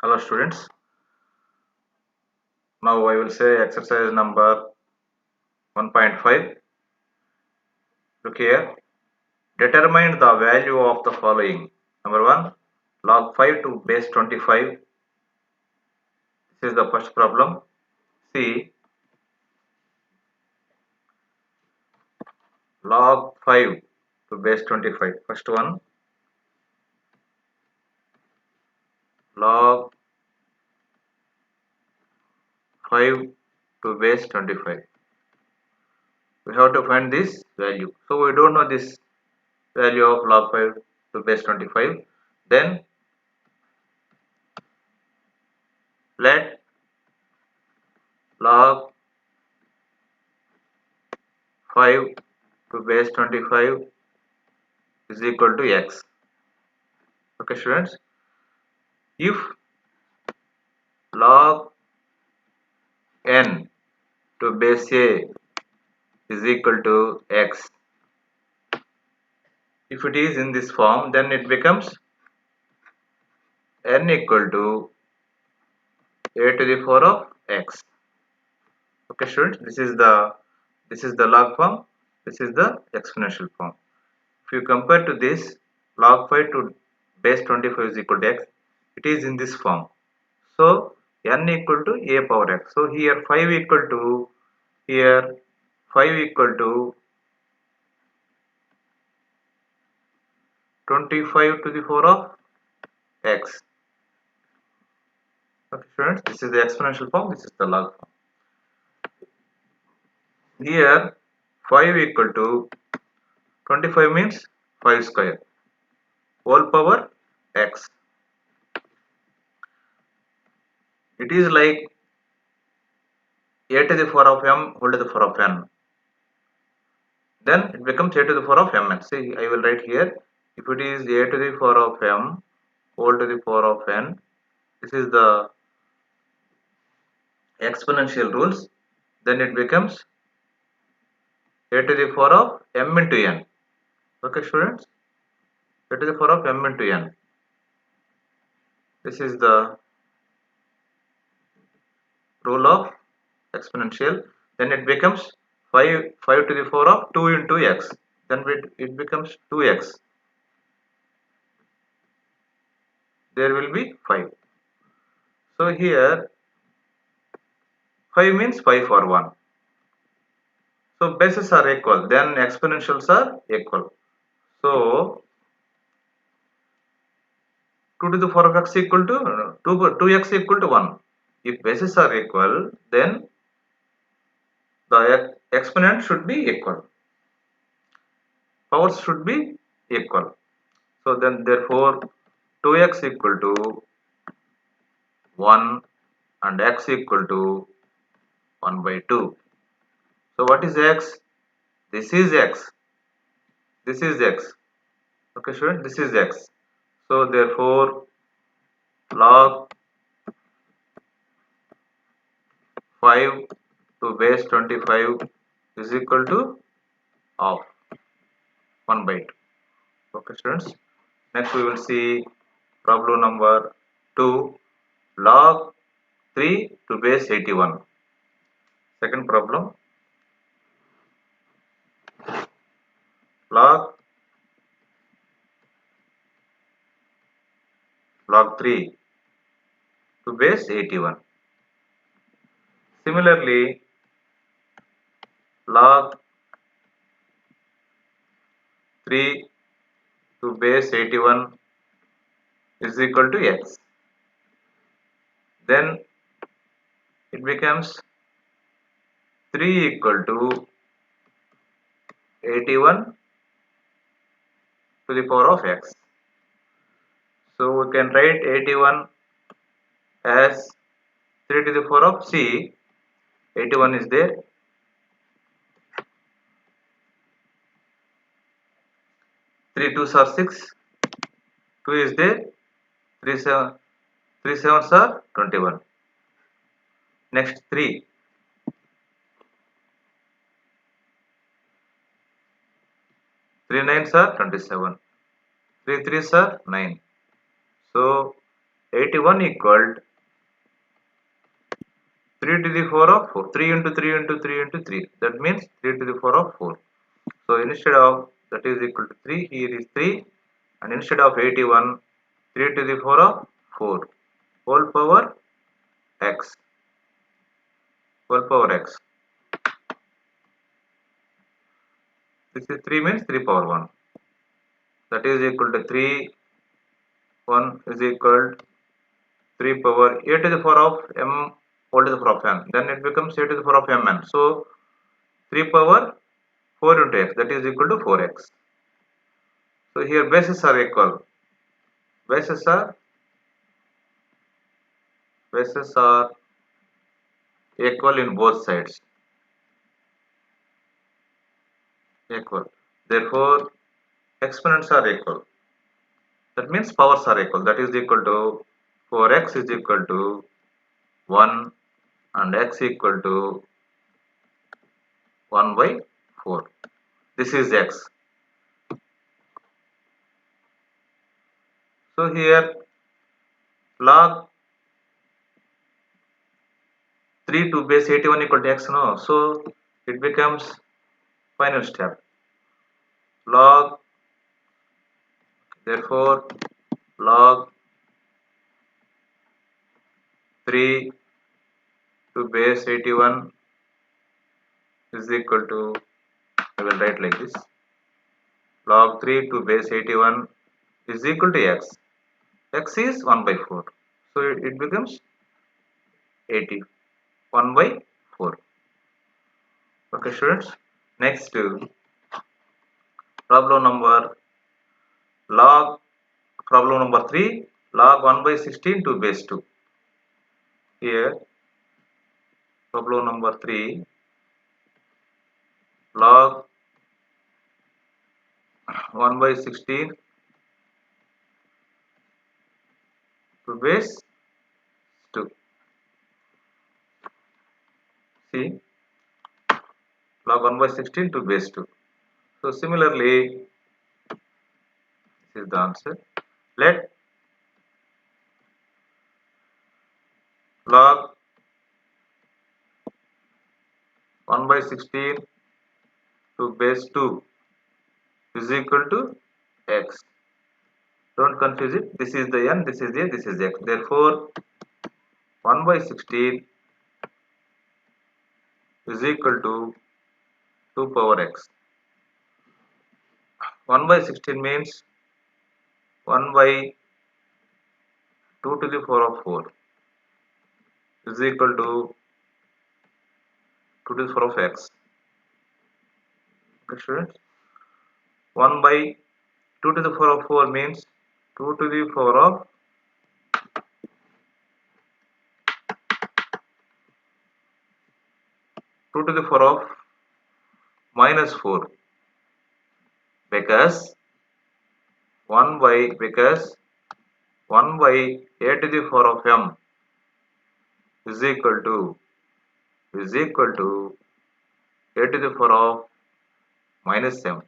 Hello students, now I will say exercise number 1.5. Look here, determine the value of the following. Number 1, log 5 to base 25. This is the first problem. See, log 5 to base 25. First one, log 5 to base 25. We have to find this value. So we don't know this value of log 5 to base 25. Then let log 5 to base 25 is equal to x. Okay students, if log n to base a is equal to x, if it is in this form, then it becomes n equal to a to the power of x. Okay students, this is the log form, this is the exponential form. If you compare to this, log 5 to base 25 is equal to x, it is in this form. So n equal to a power x. So here 5 equal to 25 to the power of x. Okay friends, this is the exponential form, this is the log form. Here 5 equal to 25 means 5 square whole power x. It is like a to the power of m whole to the power of n. Then it becomes a to the power of mn. See, I will write here, if it is a to the power of m whole to the power of n, this is the exponential rules, then it becomes a to the power of m into n. Okay students, a to the power of m into n. This is the rule of exponential. Then it becomes 5 to the power of 2 into x. Then it becomes 2x. There will be 5. So here 5 means 5 for 1. So bases are equal, then exponentials are equal. So 2 to the power of x equal to 2x equal to 1. If bases are equal, then the exponent should be equal. Powers should be equal. So then therefore 2x equal to 1 and x equal to 1 by 2. So what is x? This is x. This is x. Okay, sure. This is x. So therefore log 5 to base 25 is equal to half, 1 by 2. Okay students. Next we will see problem number 2, log 3 to base 81. Second problem, log 3 to base 81. Similarly, log 3 to base 81 is equal to x. Then it becomes 3 equal to 81 to the power of x. So we can write 81 as 3 to the power of c. 81 is there. 3 2s are 6. 2 is there. 3 sevens are 21. Next 3. 3 nines are 27. 3 threes are 9. So 81 equal 3 to the power of 4. 3 into 3 into 3 into 3. That means 3 to the power of 4. So instead of that is equal to 3, here is 3, and instead of 81, 3 to the power of 4 whole power x, whole power x. This is 3 means 3 power 1. That is equal to 3, 1 is equal to 3 power a to the power of m whole to the power of n. Then it becomes a to the power of mn. So 3 power 4 into x, that is equal to 4x. So here bases are equal. Bases are equal in both sides. Equal. Therefore, exponents are equal. That means powers are equal. That is equal to 4x is equal to 1 and x equal to 1 by 4. This is x. So here log 3 to base 81 equal to x, no. So it becomes final step. Log, therefore log 3 to base 81 is equal to, I will write like this, log 3 to base 81 is equal to x. X is 1 by 4. So it becomes 80. 1 by 4. Okay students. Next problem number log, problem number 3, log 1 by 16 to base 2. Here problem number 3, log 1 by 16 to base 2. See, log 1 by 16 to base 2. So similarly, this is the answer. Let log 1 by 16 to base 2 is equal to x. Don't confuse it. This is the n, this is the a, this is x. Therefore, 1 by 16 is equal to 2 power x. 1 by 16 means 1 by 2 to the power of 4 is equal to 2 to the power of x. Okay, students. 1 by 2 to the power of 4 means 2 to the power of 2 to the power of minus 4, because 1 by 1 by a to the power of m is equal to a to the power of minus m.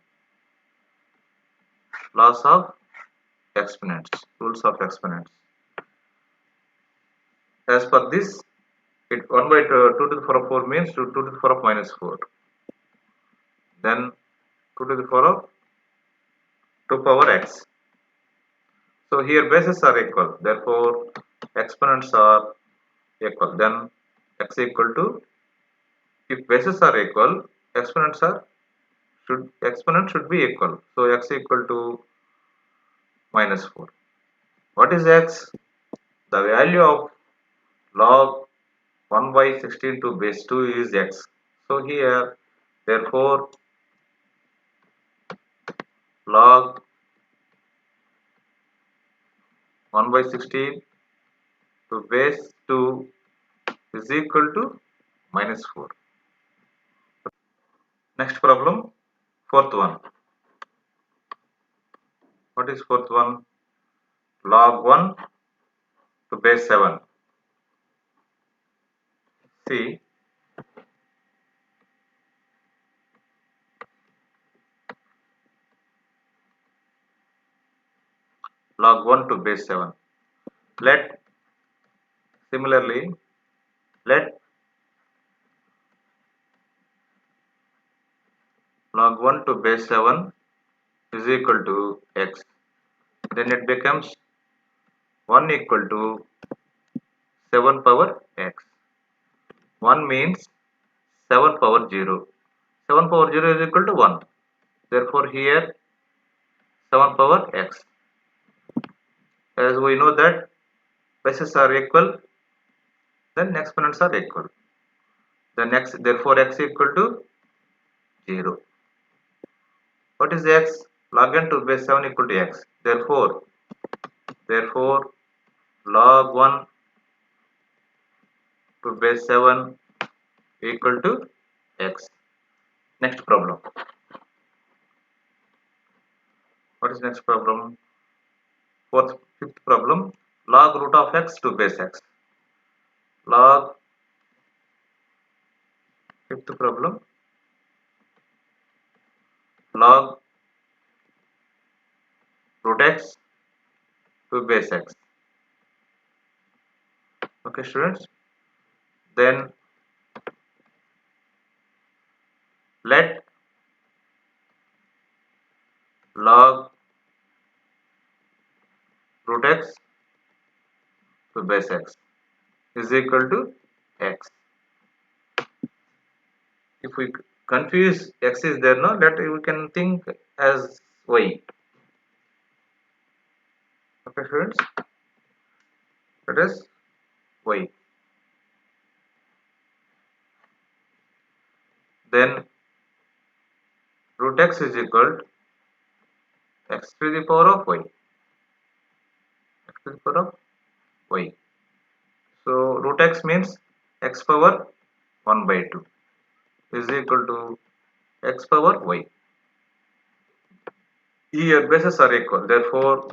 Laws of exponents, rules of exponents. As per this, it 1 by 2 to the power of 4 means 2 to the power of minus 4. Then 2 to the power of 2 power x. So here bases are equal. Therefore, exponents are equal. Then x equal to, if bases are equal, exponents should be equal. So x equal to minus 4. What is x? The value of log 1 by 16 to base 2 is x. So here, therefore, log 1 by 16 to base 2 is equal to minus 4. Next problem, fourth one. What is fourth one? Log 1 to base 7. See, log 1 to base 7. Let similarly let log 1 to base 7 is equal to x. Then it becomes 1 equal to 7 power x. 1 means 7 power 0. 7 power 0 is equal to 1. Therefore, here 7 power x. As we know that bases are equal, then exponents are equal. Then x, therefore x equal to 0. What is x? Log n to base 7 equal to x. Therefore log 1 to base 7 equal to x. Next problem. What is next problem? Fifth problem. Log root of x to base x. Log fifth problem. Log root x to base x. Okay, students. Then let log root x to base x is equal to x. If we confuse x is there, no, that we can think as y. Okay, students, that is y. Then root x is equal to x to the power of y. X to the power of y. So root x means x power 1 by 2 is equal to x power y. Here bases are equal. Therefore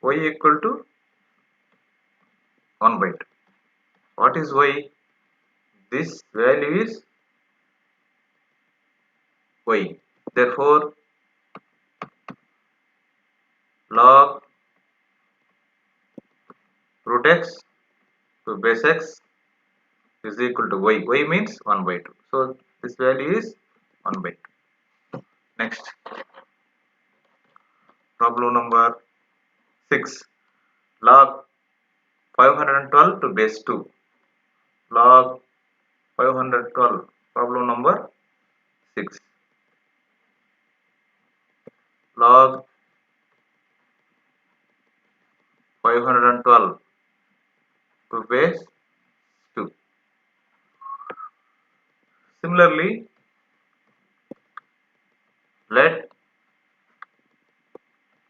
y equal to 1 by 2. What is y? This value is y. Therefore log root x to base x is equal to y. Y means 1 by 2. So this value is 1 by 2. Next, problem number 6. Log 512 to base 2. Log 512. Problem number 6. Log 512 to base 2. Similarly, let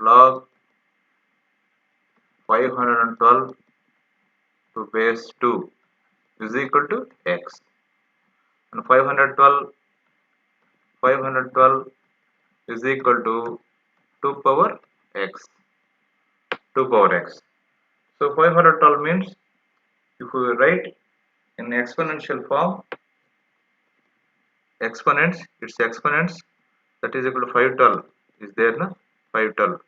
log 512 to base 2 is equal to x. And 512 is equal to 2 power x. 2 power x. So 512 means, if we write in exponential form, exponents, its exponents, that is equal to 512 is there, na? 512.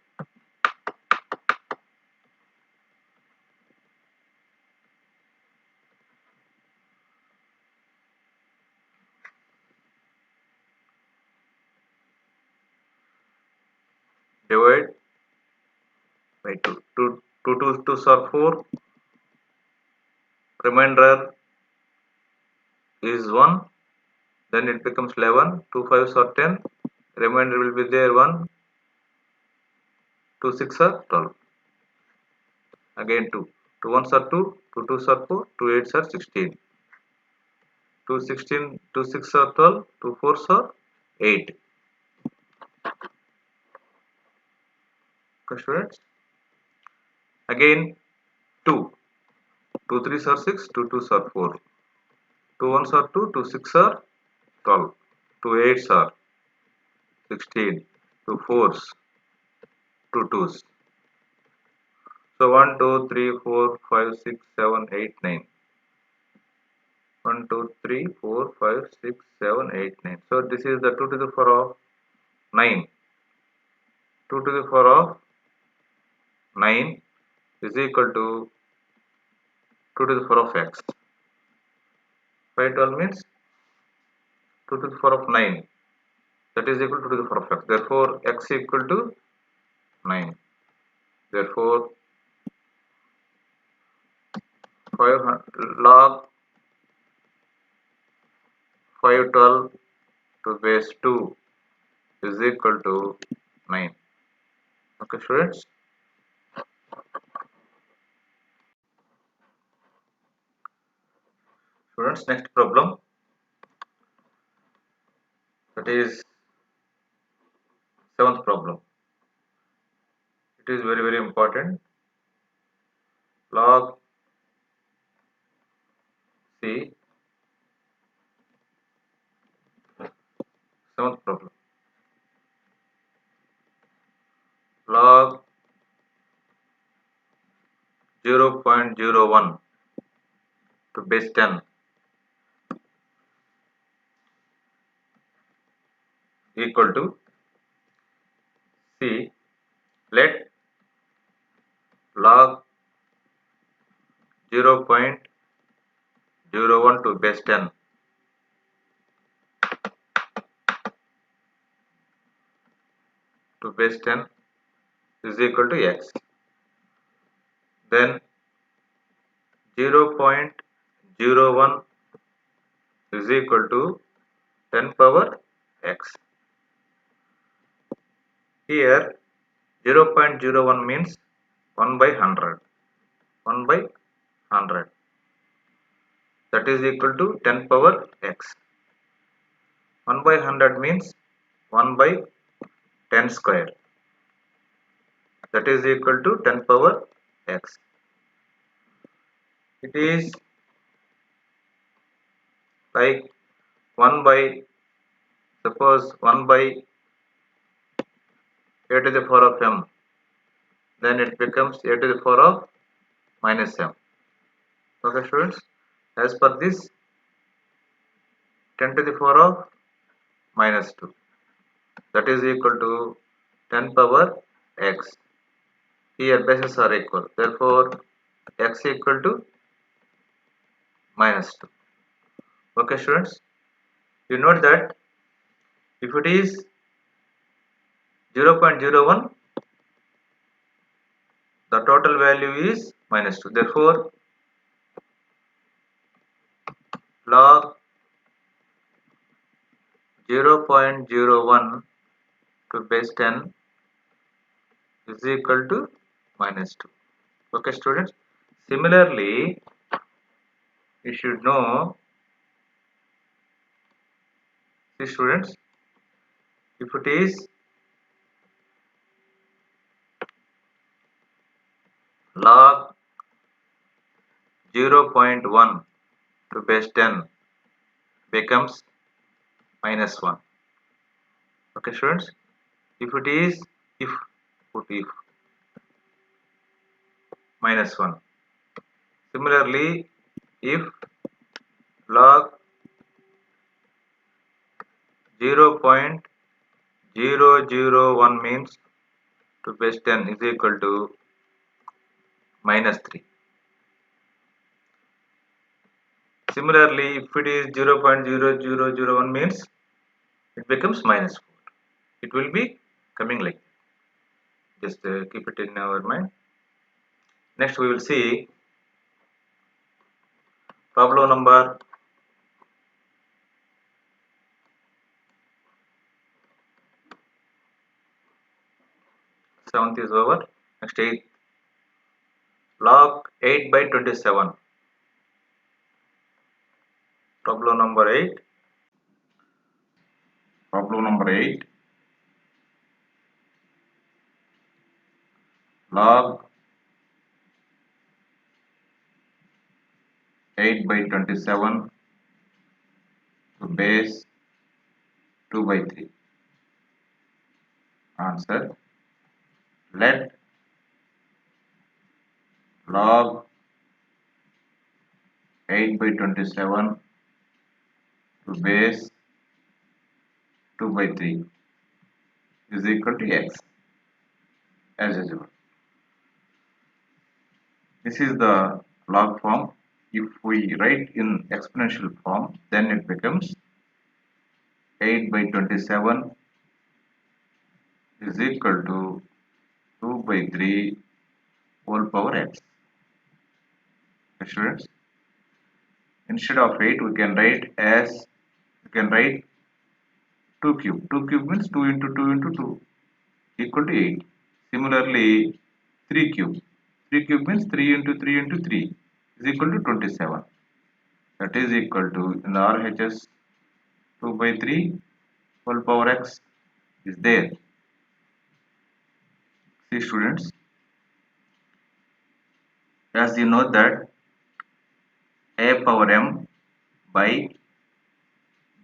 Divide by 2. 2 2s are 4. Remainder is 1. Then it becomes 11. 2 5s are 10. Remainder will be there 1. 2 6 are 12. Again 2. 2 1s are 2. 2 2s are 4. 2 8s are 16. 2 16. 2 6 are 12. 2 4s are 8. Okay, students. Again 2. 2 3s are 6. 2 2s are 4. 2 1s are 2. 2 6 are 12. 2 8s are 16. 2 4s. 2 2s. So 1 2 3 4 5 6 7 8 9. 1 2 3 4 5 6 7 8 9. So this is the 2 to the power of 9. 2 to the power of 9 is equal to 2 to the power of x. 512 means 2 to the power of 9. That is equal to 2 to the power of x. Therefore, x equal to 9. Therefore, 500 log 512 to base 2 is equal to 9. Okay, students. Students, next problem. That is seventh problem. It is very important. Log C. Seventh problem. Log 0.01 to base 10 equal to C. Let log 0.01 to base 10 is equal to x. Then 0.01 is equal to 10 power x. Here 0.01 means 1 by 100. 1 by 100. That is equal to 10 power x. 1 by 100 means 1 by 10 square. That is equal to 10 power x. It is like 1 by, suppose 1 by a to the power of m, then it becomes a to the power of minus m. Okay, students, as per this 10 to the power of minus 2, that is equal to 10 power x. Here bases are equal, therefore x equal to minus 2. Okay, students, you note that if it is 0.01, the total value is minus 2. Therefore, log 0.01 to base 10 is equal to minus 2. Okay, students. Similarly, you should know, see students, if it is log 0.1 to base 10 becomes minus 1. Okay, students. If it is, if minus 1. Similarly, if log 0.001 means to base 10 is equal to minus 3. Similarly, if it is 0.0001 means it becomes minus 4. It will be coming like that. Just keep it in our mind. Next we will see problem number 7th is over. Next 8th. Log 8 by 27. Problem number 8. Problem number 8. Log 8 by 27 to base 2 by 3. Answer. Let log 8 by 27 to base 2 by 3 is equal to x, as usual. This is the log form. if we write in exponential form, then it becomes 8 by 27 is equal to 2 by 3 whole power x. Okay, students, instead of 8 we can write 2 cube. 2 cube means 2 into 2 into 2 equal to 8. Similarly, 3 cube. 3 cube means 3 into 3 into 3 is equal to 27. That is equal to, in the RHS, 2 by 3 whole power x is there. See students, as you know that a power m by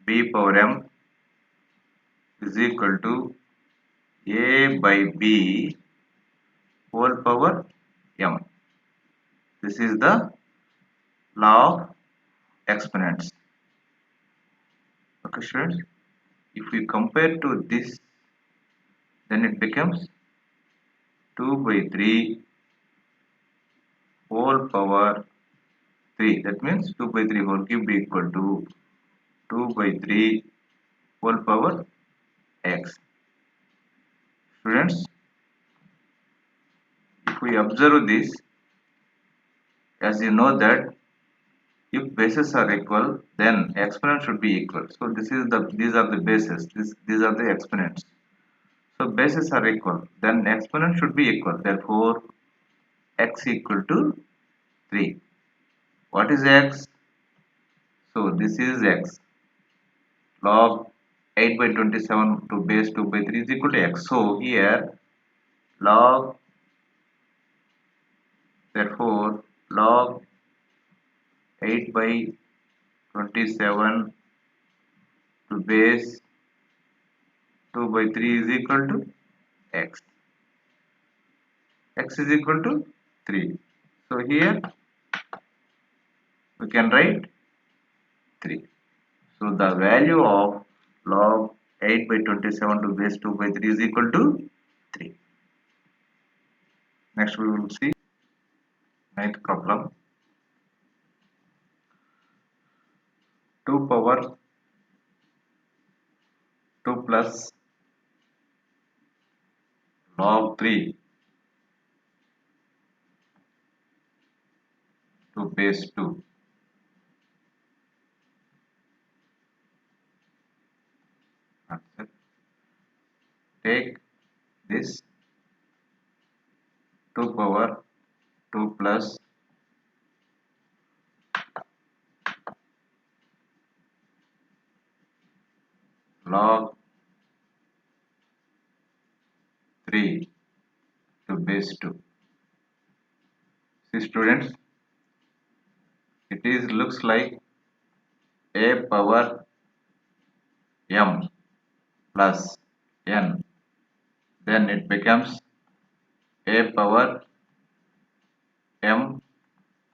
b power m is equal to a by b whole power m. This is the law of exponents. Okay students, if we compare to this, then it becomes 2 by 3 whole power 3. That means 2 by 3 whole cube equal to 2 by 3 whole power x. Students, if we observe this, as you know that if bases are equal, then exponents should be equal. So these are the bases. These are the exponents. So bases are equal, then exponent should be equal. Therefore, x equal to 3. What is x? So this is x. Log 8 by 27 to base 2 by 3 is equal to x. So here log, therefore log 8 by 27 to base 2 by 3 is equal to x. X is equal to 3. So here we can write 3. So the value of log 8 by 27 to base 2 by 3 is equal to 3. Next we will see ninth problem. 2 power 2 plus log 3 to base 2. Answer. Take this 2 power 2 plus log 3 to base 2. See students, it is looks like a power m plus n, then it becomes a power m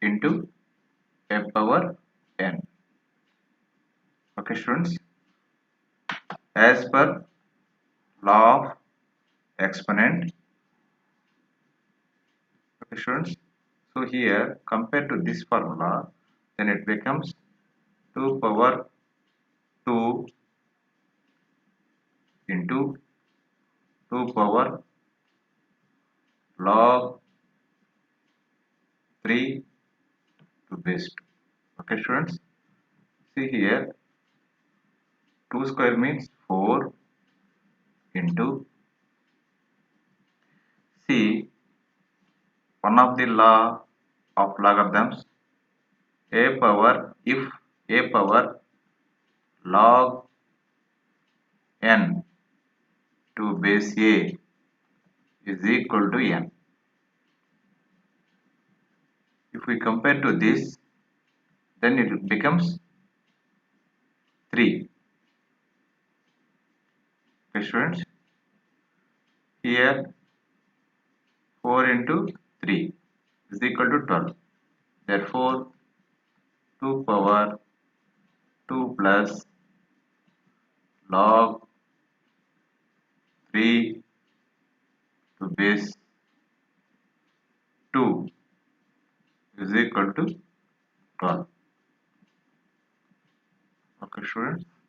into a power n. Okay students, as per law of exponent. Okay students, so here compared to this formula, then it becomes 2 power 2 into 2 power log 3 to base 2. Okay students, see here 2 square means 4 into, see, one of the law of logarithms, a power, if a power log n to base a is equal to n. If we compare to this, then it becomes 3. Okay students, here 4 into 3 is equal to 12. Therefore 2 power 2 plus log 3 to base 2 is equal to 1. Okay, students.